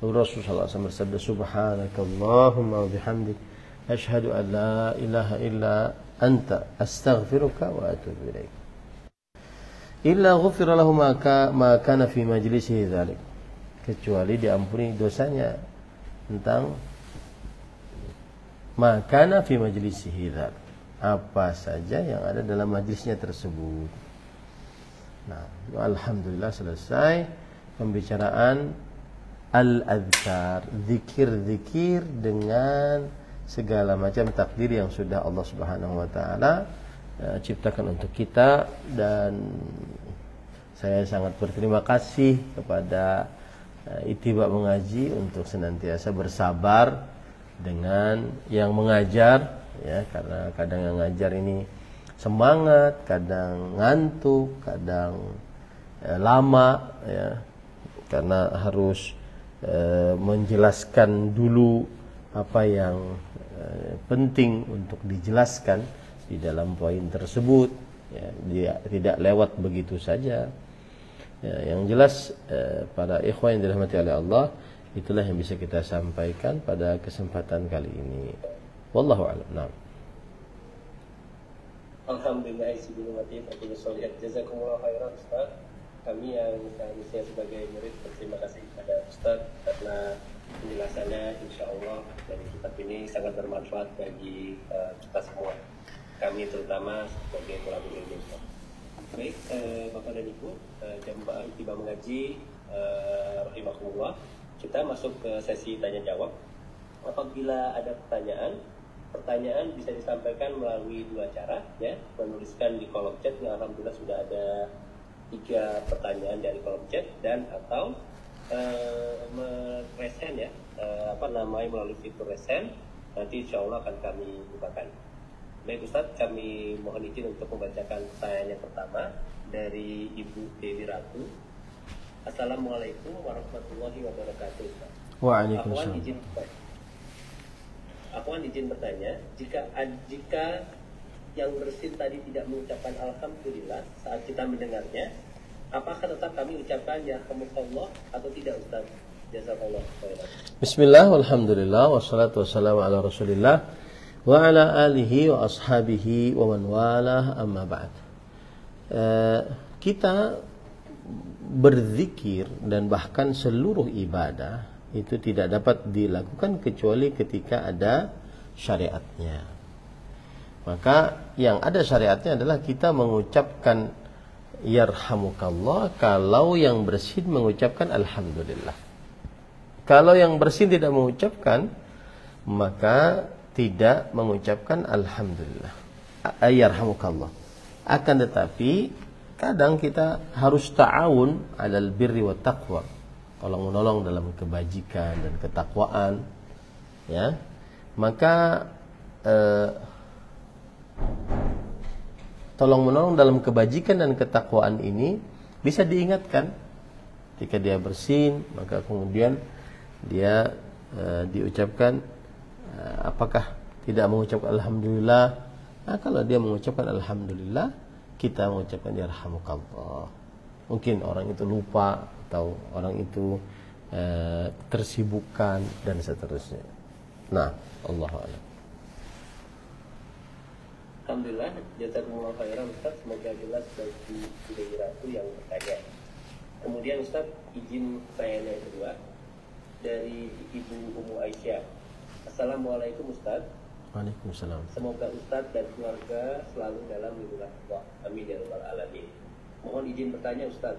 S1: Lalu Rasulullah SAW bersabda, subhanakallahumma wa bihamdik asyhadu an la ilaha illa anta astaghfiruka wa atubu ilaik. Illa ghufira lahu ma kana fi majlisihi dzalik, kecuali diampuni dosanya tentang ma kana fi majlisihi dzalik, apa saja yang ada dalam majlisnya tersebut. Nah, alhamdulillah selesai pembicaraan al-adhkar, zikir-zikir dengan segala macam takdir yang sudah Allah Subhanahu wa taala ciptakan untuk kita. Dan saya sangat berterima kasih kepada Ittiba Mengaji untuk senantiasa bersabar dengan yang mengajar, ya, karena kadang yang ngajar ini semangat, kadang ngantuk, kadang lama, ya, karena harus menjelaskan dulu apa yang penting untuk dijelaskan di dalam poin tersebut, ya, dia tidak lewat begitu saja. Ya, yang jelas para ikhwan yang dirahmati oleh Allah, itulah yang bisa kita sampaikan pada kesempatan kali ini. Wallahu a'lam. Nah.
S2: Alhamdulillah jazakumullah khairan Ustaz. Kami yang seharusnya sebagai murid berterima kasih kepada Ustaz karena penjelasannya insya Allah dari kitab ini sangat bermanfaat bagi kita semua, kami terutama sebagai thalibul ilmi Ustaz. Baik, Bapak dan Ibu, jamaah Ittibaa mengaji rahimakumullah, kita masuk ke sesi tanya jawab. Apabila ada pertanyaan bisa disampaikan melalui dua cara, ya, menuliskan di kolom chat. Alhamdulillah sudah ada 3 pertanyaan dari kolom chat, dan atau meresen, ya, melalui fitur resen. Nanti insya Allah akan kami bukakan. Baik Ustadz, kami mohon izin untuk membacakan pertanyaan yang pertama dari Ibu Dewi Ratu. Assalamualaikum warahmatullahi wabarakatuh.
S1: Waalaikumsalam.
S2: Aku izin bertanya, jika yang bersin tadi tidak mengucapkan alhamdulillah saat kita mendengarnya, apakah tetap kami ucapkan yarhamukallah atau tidak Ustaz? Jazakallah khairan.
S1: Bismillah, walhamdulillah, wassalatu wassalamu ala rasulillah wa ala alihi wa ashabihi wa man walah, amma ba'd. Kita berzikir dan bahkan seluruh ibadah itu tidak dapat dilakukan kecuali ketika ada syariatnya. Maka yang ada syariatnya adalah kita mengucapkan yarhamukallah kalau yang bersin mengucapkan alhamdulillah. Kalau yang bersin tidak mengucapkan, maka tidak mengucapkan alhamdulillah, yarhamukallah. Akan tetapi kadang kita harus ta'awun 'alal birri wat taqwa, tolong menolong dalam kebajikan dan ketakwaan, ya. Maka tolong menolong dalam kebajikan dan ketakwaan ini bisa diingatkan ketika dia bersin, maka kemudian dia diucapkan, apakah tidak mengucapkan alhamdulillah. Nah, kalau dia mengucapkan alhamdulillah, kita mengucapkan yarhamukallah. Mungkin orang itu lupa atau orang itu tersibukkan dan seterusnya. Nah, Allahu a'lam.
S2: Alhamdulillah, jazakumullah khairan Ustaz, semoga jelas bagi Dewi Ratu yang bertanya. Kemudian Ustaz, izin pertanyaan yang kedua dari Ibu Ummu Aisyah. Assalamualaikum Ustaz.
S1: Waalaikumsalam.
S2: Semoga Ustaz dan keluarga selalu dalam lindungan Allah. Amin ya rabbal alamin. Mohon izin bertanya Ustaz.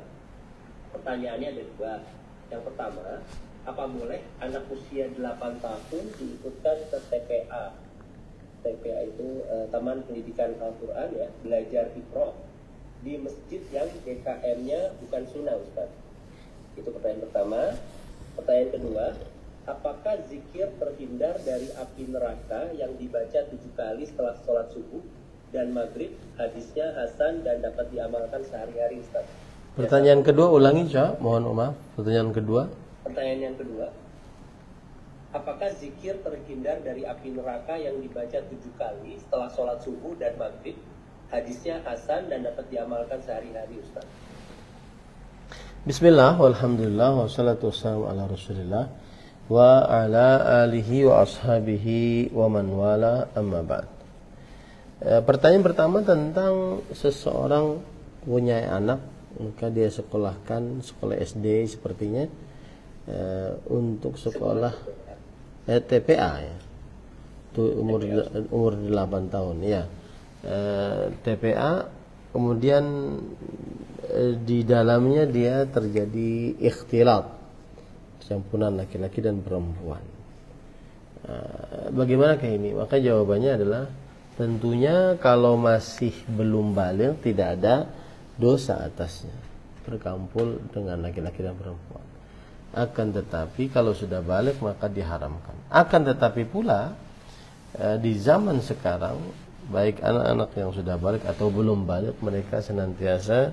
S2: Pertanyaannya ada 2. Yang pertama, apa boleh anak usia 8 tahun diikutkan ke TPA? TPA itu Taman Pendidikan Al-Quran, ya, belajar Iqra di masjid yang DKM-nya bukan sunnah Ustaz. Itu pertanyaan pertama. Pertanyaan kedua, apakah zikir terhindar dari api neraka yang dibaca 7 kali setelah sholat subuh dan maghrib, hadisnya hasan dan dapat diamalkan sehari-hari Ustaz?
S1: Pertanyaan kedua ulangi, Cak. Mohon maaf. Pertanyaan kedua.
S2: Pertanyaan yang kedua, apakah zikir terhindar dari api neraka yang dibaca 7 kali setelah sholat subuh dan maghrib, hadisnya hasan dan dapat diamalkan sehari-hari Ustaz?
S1: Bismillah, walhamdulillah, wassalatu wassalamu ala rasulillah wa ala alihi wa ashabihi wa man wala, amma ba'd. Pertanyaan pertama tentang seseorang punya anak, maka dia sekolahkan sekolah SD sepertinya, untuk sekolah TPA, ya. Itu umur 8 tahun, ya. TPA, kemudian di dalamnya dia terjadi ikhtilat, campuran laki-laki dan perempuan. Bagaimanakah ini? Maka jawabannya adalah tentunya kalau masih belum baligh tidak ada dosa atasnya bercampur dengan laki-laki dan perempuan. Akan tetapi kalau sudah baligh maka diharamkan. Akan tetapi pula di zaman sekarang, baik anak-anak yang sudah baligh atau belum baligh, mereka senantiasa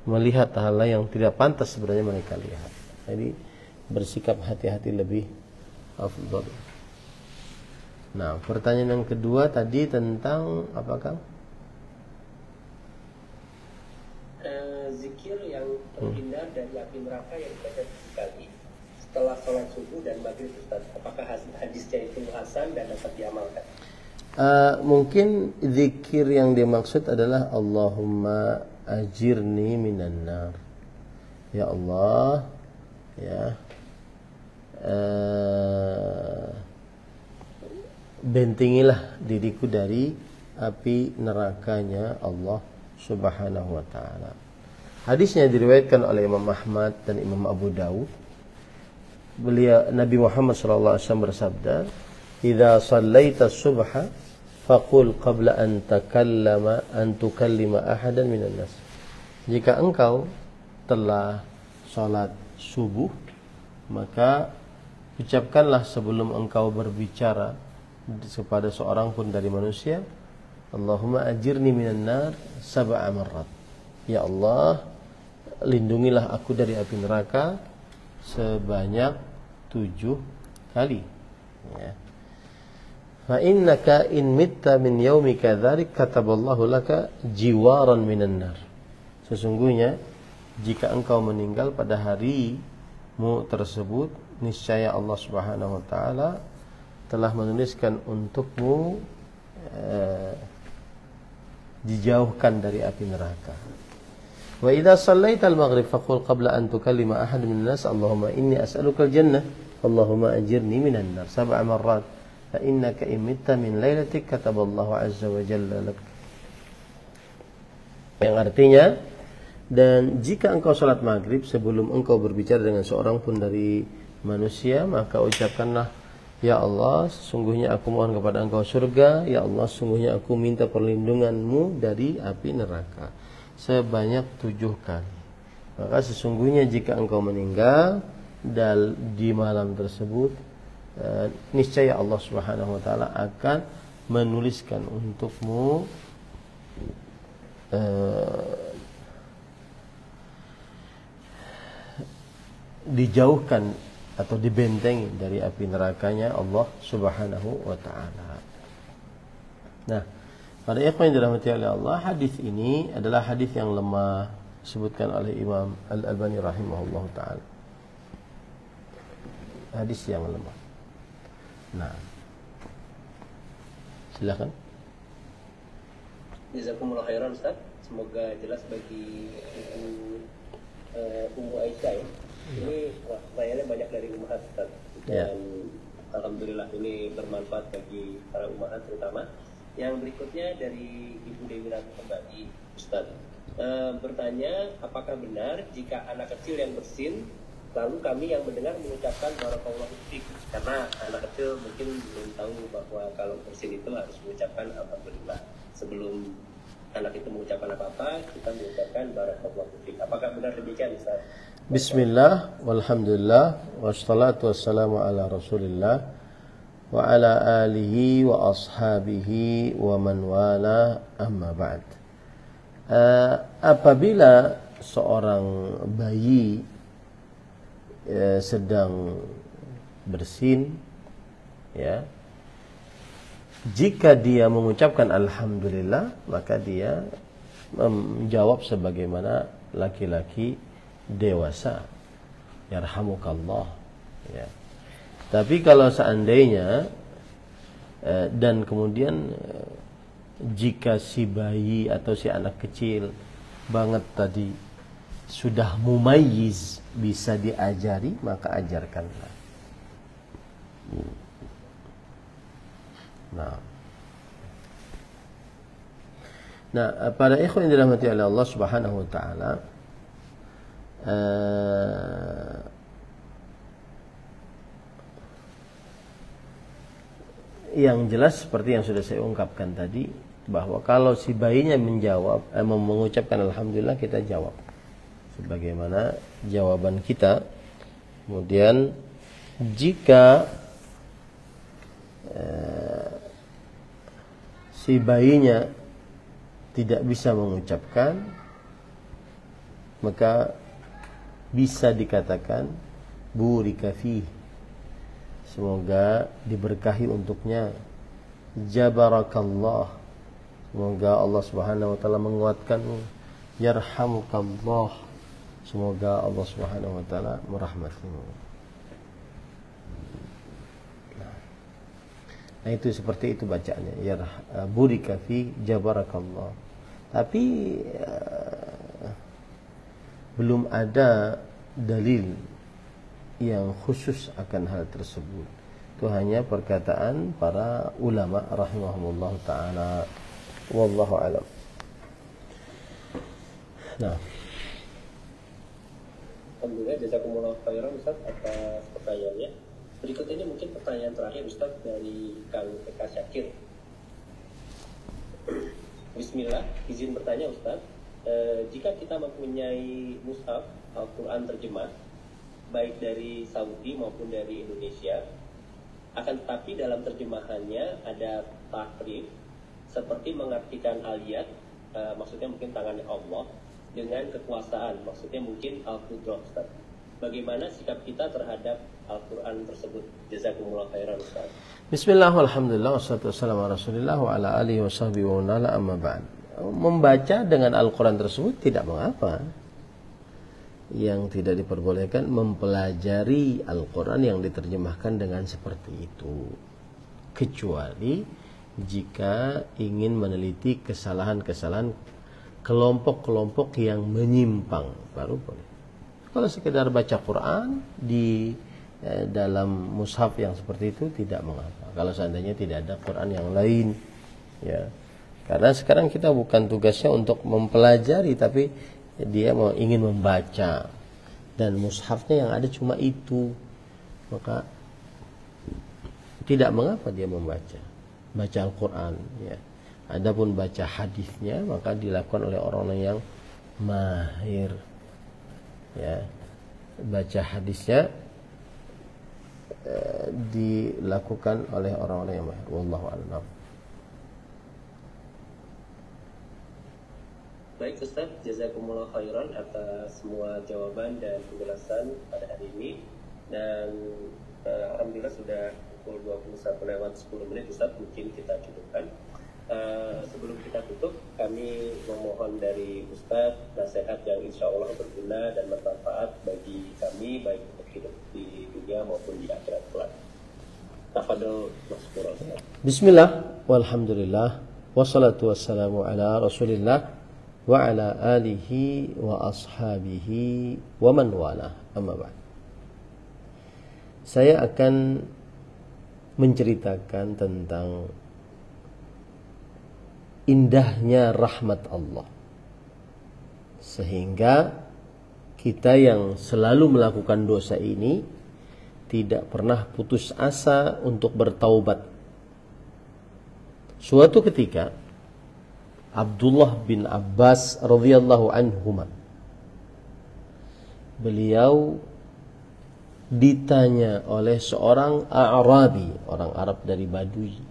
S1: melihat hal yang tidak pantas sebenarnya mereka lihat. Jadi bersikap hati-hati lebih afdal. Nah, pertanyaan yang kedua tadi tentang apakah?
S2: Zikir yang terhindar dan maghrib Ustaz. Apakah hadisnya itu hasan dan dapat diamalkan?
S1: Mungkin zikir yang dimaksud adalah Allahumma ajirni minan nar. Ya Allah, ya, bentengilah diriku dari api nerakanya Allah Subhanahu wa ta'ala. Hadisnya diriwayatkan oleh Imam Ahmad dan Imam Abu Dawud. Nabi Muhammad SAW bersabda, "Idza shallaita subha faqul qabla an tukallima ahadan minan nas." Jika engkau telah salat subuh, maka ucapkanlah sebelum engkau berbicara kepada seorang pun dari manusia, Allahumma ajirni minan nar sab'a marrat. Ya Allah, lindungilah aku dari api neraka sebanyak 7 kali. Ya. Fa innaka in mitta min yaumika dzalik kataballahu laka jiwaran minan nar. Sesungguhnya jika engkau meninggal pada harimu tersebut, niscaya Allah Subhanahu wa taala telah menuliskan untukmu dijauhkan dari api neraka. Wa idza shallaita al-maghrib faqul qabla an tukallima ahad min an-nas Allahumma inni as'aluka al-jannah Allahumma ajirni minan nar sab'a marrat fa innaka in mitta min lailatik kataballahu azza wa jalla lak. Yang artinya, dan jika engkau salat maghrib sebelum engkau berbicara dengan seorang pun dari manusia, maka ucapkanlah, ya Allah, sesungguhnya aku mohon kepada engkau surga, ya Allah, sesungguhnya aku minta perlindunganmu dari api neraka sebanyak 7 kali. Maka sesungguhnya jika engkau meninggal di malam tersebut, niscaya Allah Subhanahu wa taala akan menuliskan untukmu dijauhkan atau dibentengi dari api nerakanya Allah Subhanahu wa taala. Nah, pada ikhwan yang dirahmati oleh Allah, hadis ini adalah hadis yang lemah disebutkan oleh Imam Al-Albani rahimahullah taala. Hadis yang lemah. Nah, silakan.
S2: Jazakumullah khairan Ustaz. Semoga jelas bagi Ummu Aisyah ya. Ini pertanyaannya banyak dari ummahat Ustaz. Dan alhamdulillah ini bermanfaat bagi para ummahat terutama. Yang berikutnya dari Ibu Dewi Ratu kembali Ustaz. Bertanya, apakah benar jika anak kecil yang bersin lalu kami yang mendengar mengucapkan barakallahu fiik, karena anak kecil mungkin belum tahu bahwa kalau bersin itu harus mengucapkan alhamdulillah. Sebelum anak itu mengucapkan apa-apa, kita mengucapkan barakallahu fiik. Apakah benar demikian Ustaz?
S1: Bismillah, walhamdulillah, wassalatu wassalamu ala rasulillah wa ala alihi wa ashabihi wa man wala, amma ba'd. Apabila seorang bayi sedang bersin, ya, jika dia mengucapkan alhamdulillah, maka dia menjawab sebagaimana laki-laki dewasa, yarhamukallah, ya. Tapi kalau seandainya dan kemudian jika si bayi atau si anak kecil banget tadi sudah mumayyiz, bisa diajari, maka ajarkanlah. Nah, pada ikhwan yang dirahmati oleh Allah Subhanahu wa taala, yang jelas seperti yang sudah saya ungkapkan tadi, bahwa kalau si bayinya menjawab, mengucapkan alhamdulillah, kita jawab sebagaimana jawaban kita. Kemudian jika si bayinya tidak bisa mengucapkan, maka bisa dikatakan burika fihi, semoga diberkahi untuknya, jabarakallah, semoga Allah Subhanahu wa taala menguatkanmu, yarhamukallah, semoga Allah Subhanahu wa taala merahmatimu. Nah itu seperti itu bacaannya. Ya burika fi jabarakallah. Tapi belum ada dalil yang khusus akan hal tersebut. Itu hanya perkataan para ulama rahimahumullah taala. Wallahu a'lam. Nah,
S2: alhamdulillah jazakumullah khairan Ustaz atas pertanyaannya. Berikut ini mungkin pertanyaan terakhir Ustaz dari Kang Eka Syakir. Bismillah, izin bertanya Ustaz, jika kita mempunyai mushaf Al-Quran terjemah baik dari Saudi maupun dari Indonesia, akan tetapi dalam terjemahannya ada tahrif seperti mengartikan aliyat, maksudnya mungkin tangannya Allah, dengan kekuasaan, maksudnya mungkin Al-Qudrah Ustaz. Bagaimana sikap kita terhadap Al-Quran tersebut? Jazakumullah khairan Ustaz.
S1: Bismillah, alhamdulillah, wassalatu wassalamu ala rasulillah wa ala alihi wa sahbihi wa nala amma ba'd. Membaca dengan Al-Quran tersebut tidak mengapa. Yang tidak diperbolehkan mempelajari Al-Quran yang diterjemahkan dengan seperti itu. Kecuali jika ingin meneliti kesalahan-kesalahan kelompok-kelompok yang menyimpang, baru boleh. Kalau sekedar baca Quran di dalam mushaf yang seperti itu tidak mengapa. Kalau seandainya tidak ada Quran yang lain, ya. Karena sekarang kita bukan tugasnya untuk mempelajari, tapi dia ingin membaca, dan mushafnya yang ada cuma itu, maka tidak mengapa dia baca Al-Quran, ya. Adapun baca hadisnya maka dilakukan oleh orang yang mahir, ya. Baca hadisnya dilakukan oleh orang-orang yang mahir. Wallahu a'lam.
S2: Baik Ustaz, jazakumullah khairan atas semua jawaban dan penjelasan pada hari ini. Dan alhamdulillah sudah pukul 21:10 Ustaz, mungkin kita cukupkan. Sebelum kita tutup, kami memohon dari Ustaz nasihat yang insya Allah berguna dan bermanfaat bagi kami, baik untuk hidup di dunia maupun di akhirat kelak. Tafadhol Maskur Ustaz.
S1: Bismillah, walhamdulillah, wassalatu wassalamu ala rasulillah wa ala alihi wa ashabihi wa man wala, amma ba'd. Saya akan menceritakan tentang indahnya rahmat Allah, sehingga kita yang selalu melakukan dosa ini tidak pernah putus asa untuk bertaubat. Suatu ketika Abdullah bin Abbas radhiyallahu anhuma, beliau ditanya oleh seorang A'rabi, orang Arab dari Badui,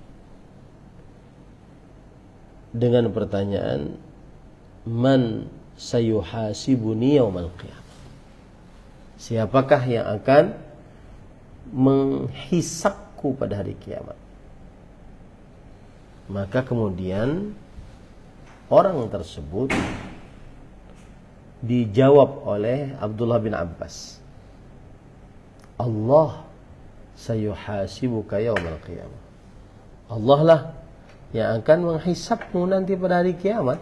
S1: dengan pertanyaan, man sayuhasibuni yaumal qiyamah, siapakah yang akan menghisapku pada hari kiamat? Maka kemudian orang tersebut dijawab oleh Abdullah bin Abbas, Allah sayuhasibuka yaumal qiyamah, Allah lah yang akan menghisapmu nanti pada hari kiamat.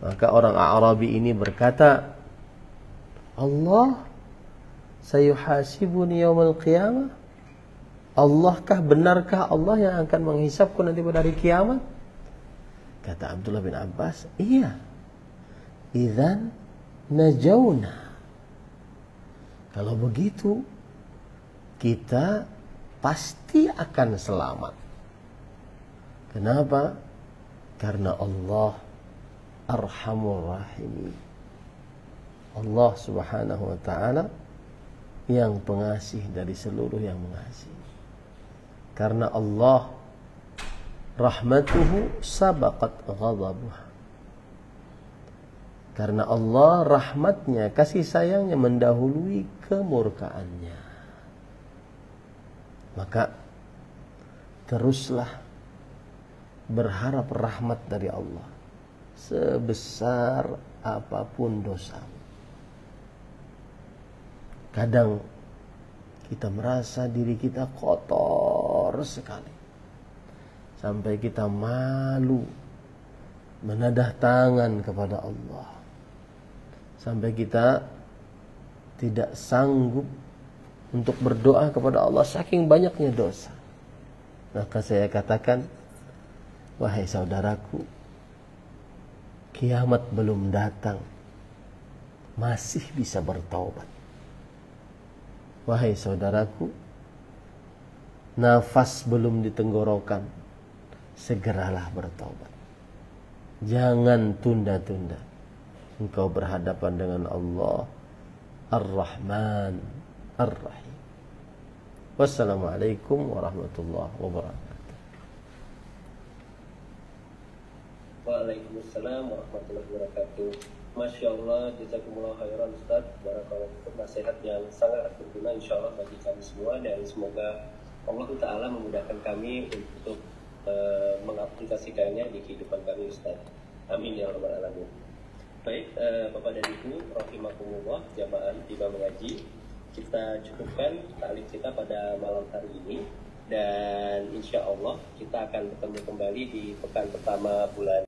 S1: Maka orang A'rabi ini berkata, Allah sayuhasibuni yaumal qiyamah, Allahkah, benarkah Allah yang akan menghisapku nanti pada hari kiamat? Kata Abdullah bin Abbas, iya. Idzan najawna, kalau begitu kita pasti akan selamat. Kenapa? Karena Allah Arhamur Rahim. Allah Subhanahu wa ta'ala yang pengasih dari seluruh yang mengasihi. Karena Allah rahmatuhu sabaqat ghadabuh. Karena Allah rahmatnya, kasih sayangnya mendahului kemurkaannya. Maka teruslah berharap rahmat dari Allah sebesar apapun dosamu. Kadang kita merasa diri kita kotor sekali, sampai kita malu menadah tangan kepada Allah, sampai kita tidak sanggup untuk berdoa kepada Allah saking banyaknya dosa. Maka saya katakan, wahai saudaraku, kiamat belum datang, masih bisa bertaubat. Wahai saudaraku, nafas belum di tenggorokan, segeralah bertaubat. Jangan tunda-tunda. Engkau berhadapan dengan Allah Ar-Rahman Ar-Rahim. Wassalamualaikum warahmatullahi wabarakatuh.
S2: Waalaikumsalam warahmatullahi wabarakatuh. Masya Allah, jazakumullah khairan Ustaz. Barakallahu fikum, nasihat yang sangat berguna insya Allah bagi kami semua, dan semoga Allah Ta'ala memudahkan kami untuk mengaplikasikannya di kehidupan kami Ustaz. Amin ya rabbal alamin. Baik, Bapak dan Ibu rahimakumullah, jamaah Imam Mengaji, kita cukupkan taklim kita pada malam hari ini, dan insya Allah kita akan bertemu kembali di pekan pertama bulan